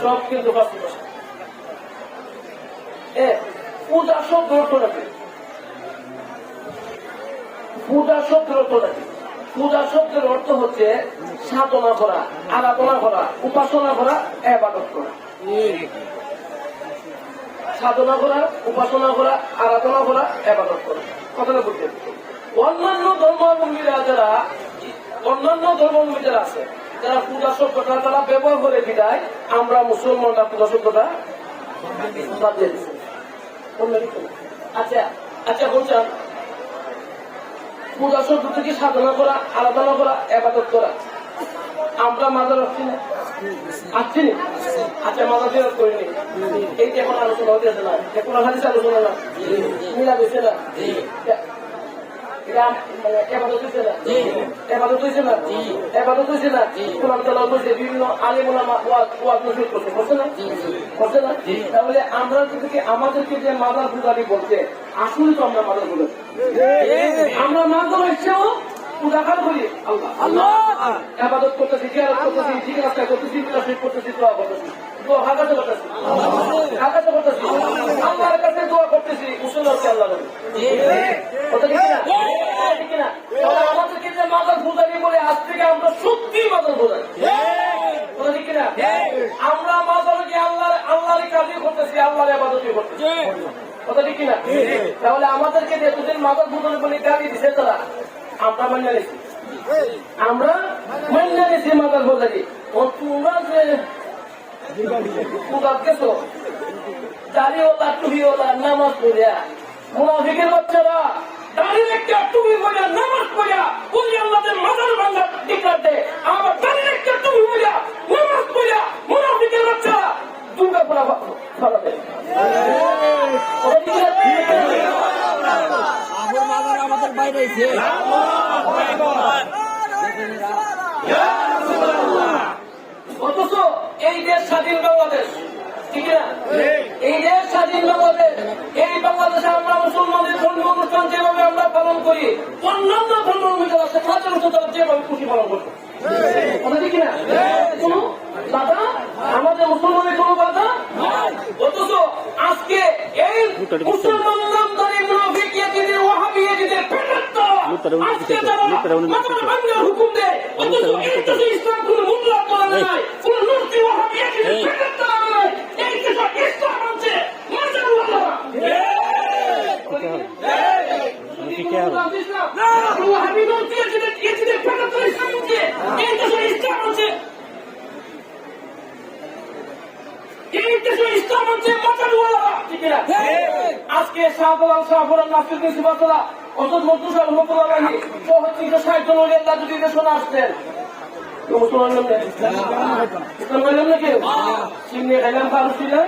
সব কিন্তু পূজা শব্দ অর্থ নাকি? পূজা শব্দের অর্থ নাকি? পূজা শব্দের অর্থ হচ্ছে সাধনা করা, আরাধনা করা, উপাসনা করা, ইবাদত করা। সাধনা করা, উপাসনা করা, আরাধনা করা, ইবাদত করা। কথাটা বুঝতে অন্যান্য ধর্মাবলম্বীরা আছে যারা পূজা শব্দটা তারা ব্যবহার করে বিদায় আমরা মুসলমানরা পূজা শব্দটা বাদ দিয়ে দিচ্ছি। আচ্ছা আচ্ছা বলছেন পূজা শব্দ থেকে সাধনা করা, আরাধনা করা, ইবাদত করা। আমরা মাজার আসছি না? আসছি না? আচ্ছা মাজার ফেরত করিনি, এই যে এখন আলোচনা হতেছে না, এখন হাদিস আলোচনা না, মিলা দিচ্ছে না, বিভিন্ন আলেম ওলামা ওয়াজ নসিহত করছে, করছে না? করছে না? তাহলে আমরা যদি আমাদেরকে যে মাজার পূজারি বলছে, আসলে তো আমরা মাজার পূজা, আমরা মাজার এসেও পূজাকার করি আল্লাহ আল্লাহ ইবাদত করতেছি, জিয়ারত করতেছি, ঠিক রাস্তা করতেছি, করতেছি, দোয়া করতেছি, আল্লাহর কাছে দোয়া করতেছি, উসুল হচ্ছে আল্লাহ। কথা ঠিক না? ঠিক না? আমাদেরকে যে মাজার পূজারি বলে আজ থেকে আমরা সত্যি মাজার পূজারি। কথা ঠিক না? আমরা মাজারকে আল্লাহর কাজই করতেছি, আল্লাহর ইবাদতই করতেছি। কথা ঠিক না? তাহলে আমাদেরকে যে দুদিন মাজার পূজারি বলে গালি দিছে তারা, আমরা মান্য নিয়েছি, আমরা মান্য নিয়েছি মাজার পূজারি। তোমরা যে পূজা গেছো দাড়িওয়ালা টুপিওয়ালা নামাজ পড়িয়া, মুনাফিকের বাচ্চারা দাঁড়িয়ে একটা টুপি পড়িয়া নামাজ পড়িয়া বলি আল্লাহদের মাজার ভাঙা ডিক্লার দেয়, আমার দাঁড়িয়ে একটা টুপি পড়িয়া নামাজ পড়িয়া মুনাফিকের বাচ্চারা দুর্গা পড়া ফেলা দেয়। আমাদের বাইরে অথচ এই দেশ স্বাধীন বাংলাদেশ, ঠিক না? এই দেশ স্বাধীন বাংলাদেশ, এই বাংলাদেশে আমরা মুসলমানদের ধর্মীয় অনুষ্ঠান যেভাবে আমরা পালন করি, অন্যান্য ধর্মের আছে তাদের তারা যেভাবে খুশি পালন করবে। কথা ঠিক না? কোন বাধা আমাদের মুসলমানের কোন বাধা। অথচ আজকে এই মুসলমান নামদারি মুনাফিক ইয়াজিদের ওয়াহাবি ইয়াজিদের পেটের তারা আজকে তারা বাংলার হুকুম দেয়, অথচ এই দেশে ইসলাম কোন মূল্য করে নাই, কোন মূর্তি ওয়াহাবি ইয়াজিদের পেটের তারা নাই, এই দেশে ইসলাম আছে মাজার ওয়ালা। ওয়াহাবি মূর্তি ইয়াজিদের পেটের তারা ইসলাম আছে, এই দেশে ইসলাম আছে, ইসলাম হচ্ছে মাজারওয়ালা, ঠিক না? আজকে শাহজালাল শাহফরান নাসিরুদ্দিন সিফাতুল্লাহ অসদ মন্ত্রী রহমতুল্লাহ আলাইহি 60 জন ওলি আল্লাহ যদি দেশে আসতেন, মুসলমান নাকি ইসলাম নাকি সিনে খাইলাম পারছি না।